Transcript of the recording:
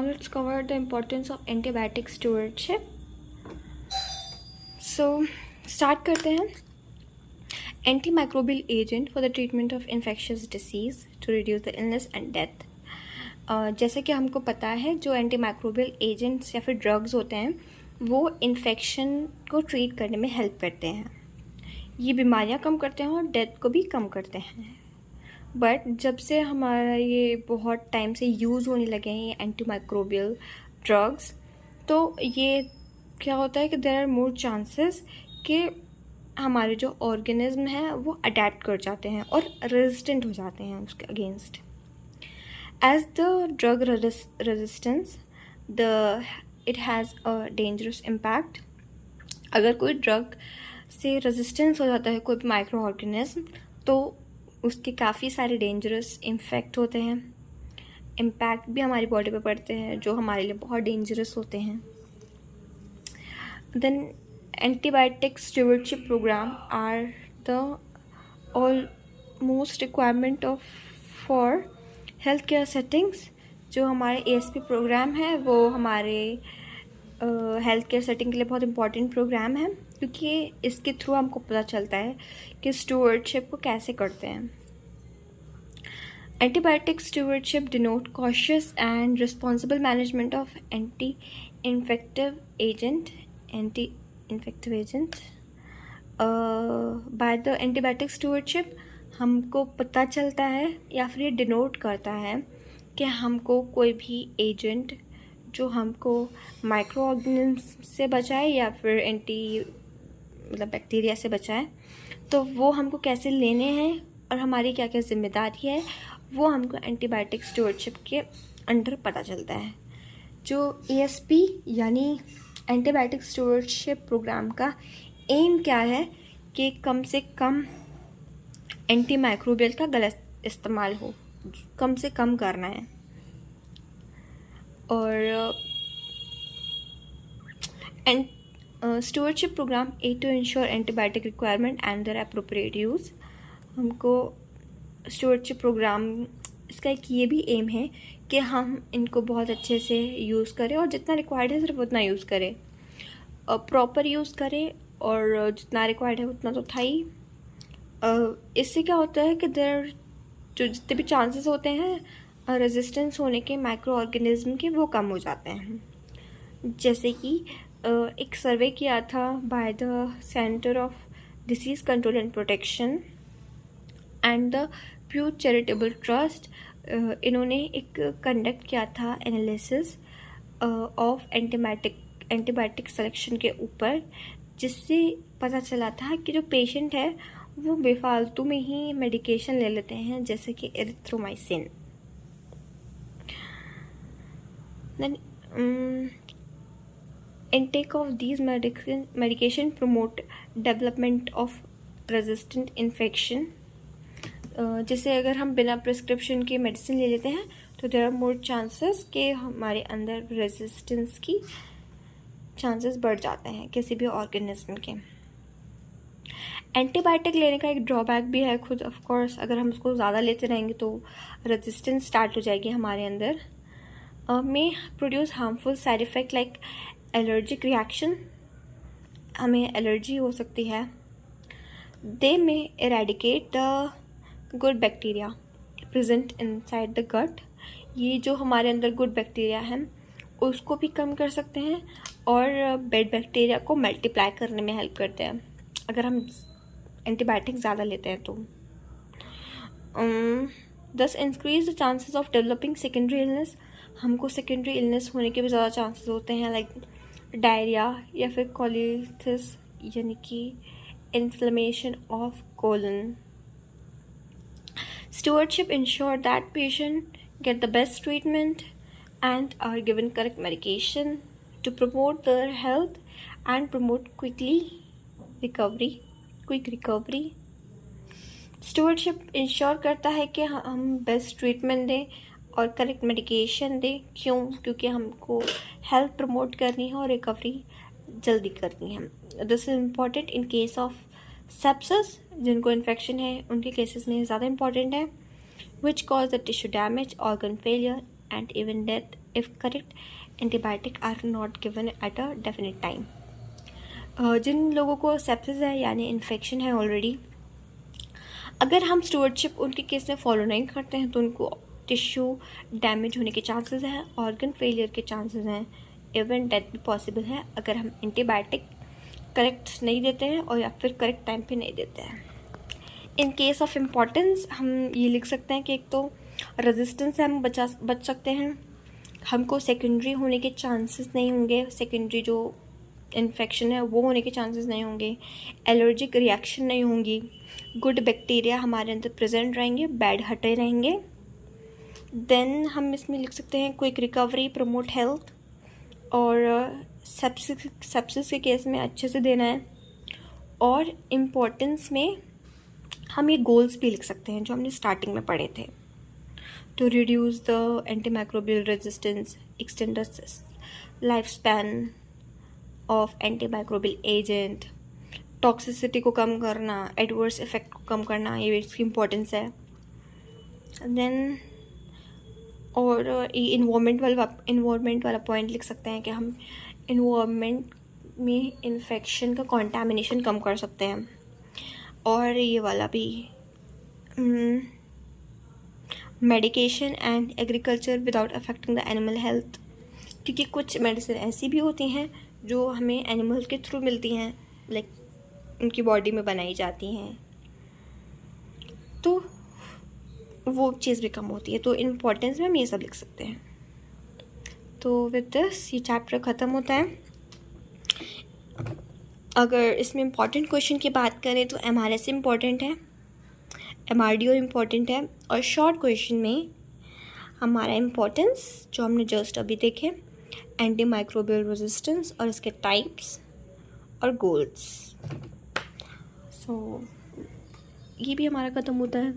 let's cover the importance of antibiotic stewardship. So start करते हैं. Antimicrobial agent for the treatment of infectious disease to reduce the illness and death. जैसे कि हमको पता है जो एंटीमाइक्रोबियल एजेंट्स या फिर ड्रग्स होते हैं वो इन्फेक्शन को ट्रीट करने में हेल्प करते हैं. ये बीमारियां कम करते हैं और डेथ को भी कम करते हैं. बट जब से हमारा ये बहुत टाइम से यूज़ होने लगे हैं ये एंटीमाइक्रोबियल ड्रग्स, तो ये क्या होता है कि देयर आर मोर चांसेस कि हमारे जो ऑर्गेनिज्म हैं वो अडेप्ट कर जाते हैं और रेजिस्टेंट हो जाते हैं उसके against. As the drug resistance it has a dangerous impact. अगर कोई ड्रग से रेजिस्टेंस हो जाता है कोई भी माइक्रो ऑर्गेनिज्म तो उसके काफ़ी सारे डेंजरस इम्फेक्ट होते हैं. इम्पैक्ट भी हमारी बॉडी पे पड़ते हैं जो हमारे लिए बहुत डेंजरस होते हैं. Then antibiotic stewardship programme are the almost requirement of for health care settings. जो हमारे ASP प्रोग्राम है वो हमारे हेल्थ केयर सेटिंग के लिए बहुत इंपॉर्टेंट प्रोग्राम है क्योंकि इसके थ्रू हमको पता चलता है कि स्टूवर्डशिप को कैसे करते हैं. Antibiotic stewardship denote cautious and responsible management of anti infective agent by the antibiotic stewardship. हमको पता चलता है या फिर ये डिनोट करता है कि हमको कोई भी एजेंट जो हमको माइक्रो ऑर्गेनिज्म से बचाए या फिर बैक्टीरिया से बचाए तो वो हमको कैसे लेने हैं और हमारी क्या क्या जिम्मेदारी है वो हमको एंटीबायोटिक स्टूवर्डशिप के अंडर पता चलता है. जो ASP यानी एंटीबायोटिक स्टूवर्डशिप प्रोग्राम का एम क्या है कि कम से कम एंटी माइक्रोबियल का गलत इस्तेमाल हो, कम से कम करना है. और stewardship programme to ensure antibiotic requirement and their appropriate use. हमको स्टूवर्डशिप प्रोग्राम इसका एक ये भी एम है कि हम इनको बहुत अच्छे से यूज़ करें और जितना रिक्वायर्ड है सिर्फ उतना यूज़ करें, प्रॉपर यूज़ करें और जितना रिक्वायर्ड है उतना तो था ही. इससे क्या होता है कि देयर जो जितने भी चांसेस होते हैं रेजिस्टेंस होने के माइक्रो ऑर्गेनिज्म के वो कम हो जाते हैं. जैसे कि एक सर्वे किया था by the centre of disease control and protection and the Pew charitable trust. इन्होंने एक कंडक्ट किया था एनालिसिस ऑफ एंटीबायोटिक सिलेक्शन के ऊपर, जिससे पता चला था कि जो पेशेंट है वो बेफालतू में ही मेडिकेशन ले लेते हैं जैसे कि erythromycin. Then intake of these medication promote development of resistant infection. जैसे अगर हम बिना प्रिस्क्रिप्शन के मेडिसिन ले लेते हैं तो देयर आर मोर चांसेस कि हमारे अंदर रेजिस्टेंस की चांसेस बढ़ जाते हैं किसी भी ऑर्गेनिज्म के. एंटीबायोटिक लेने का एक ड्रॉबैक भी है खुद. ऑफ कोर्स अगर हम उसको ज़्यादा लेते रहेंगे तो रेजिस्टेंस स्टार्ट हो जाएगी हमारे अंदर. may produce harmful side effect like allergic reaction. हमें एलर्जी हो सकती है. They may eradicate the good bacteria present inside the gut. ये जो हमारे अंदर गुड बैक्टीरिया है उसको भी कम कर सकते हैं और बैड बैक्टीरिया को मल्टीप्लाई करने में हेल्प करते हैं अगर हम एंटीबायोटिक ज़्यादा लेते हैं तो. Thus increase the chances of developing secondary illness. हमको सेकेंडरी इलनेस होने के भी ज़्यादा चांसेस होते हैं लाइक डायरिया या फिर कोलिथिस यानी कि inflammation of colon. Stewardship ensure that patient get the best treatment and are given correct medication to promote their health and promote quick recovery. Stewardship ensure करता है कि हम बेस्ट ट्रीटमेंट दें और करेक्ट मेडिकेशन दें. क्यों? क्योंकि हमको हेल्थ प्रमोट करनी है और रिकवरी जल्दी करनी है. This is important in case of sepsis. जिनको इन्फेक्शन है उनके केसेस में ज़्यादा इम्पॉर्टेंट है. Which cause the tissue damage, organ failure and even death if correct antibiotic are not given at a definite time. जिन लोगों को सेप्सिस है यानी इन्फेक्शन है ऑलरेडी, अगर हम स्टूवर्डशिप उनके केस में फॉलो नहीं करते हैं तो उनको टिश्यू डैमेज होने के चांसेस हैं, ऑर्गन फेलियर के चांसेस हैं, इवन डेथ भी पॉसिबल है अगर हम एंटीबायोटिक करेक्ट नहीं देते हैं और या फिर करेक्ट टाइम पे नहीं देते हैं। इन केस ऑफ इम्पॉर्टेंस हम ये लिख सकते हैं कि एक तो रेजिस्टेंस से हम बच सकते हैं, हमको सेकेंडरी होने के चांसेस नहीं होंगे, सेकेंडरी जो इन्फेक्शन है वो होने के चांसेस नहीं होंगे, एलर्जिक रिएक्शन नहीं होंगी, गुड बैक्टीरिया हमारे अंदर प्रेजेंट रहेंगे, बैड हटे रहेंगे। देन हम इसमें लिख सकते हैं क्विक रिकवरी, प्रमोट हेल्थ, और सेप्सिस के केस में अच्छे से देना है। और इम्पोर्टेंस में हम ये गोल्स भी लिख सकते हैं जो हमने स्टार्टिंग में पढ़े थे, to reduce the antimicrobial resistance, extend the life span of antimicrobial agent, toxicity को कम करना, एडवर्स इफेक्ट को कम करना, ये इसकी इम्पोर्टेंस है। देन और ये इन्वायरमेंट वाला पॉइंट लिख सकते हैं कि हम इन्वायरमेंट में इन्फेक्शन का कंटामिनेशन कम कर सकते हैं। और ये वाला भी medication and agriculture without affecting the animal health, क्योंकि कुछ मेडिसिन ऐसी भी होती हैं जो हमें एनिमल के थ्रू मिलती हैं, लाइक उनकी बॉडी में बनाई जाती हैं, तो वो चीज़ भी कम होती है। तो इम्पोर्टेंस में हम ये सब लिख सकते हैं। तो विद दिस ये चैप्टर ख़त्म होता है। अगर इसमें इम्पॉर्टेंट क्वेश्चन की बात करें तो MRS इम्पॉर्टेंट है, MRDO इम्पॉर्टेंट है, और शॉर्ट क्वेश्चन में हमारा इम्पोर्टेंस जो हमने जस्ट अभी देखे, एंटीमाइक्रोबियल रेजिस्टेंस और इसके टाइप्स और गोल्स। सो ये भी हमारा ख़त्म होता है।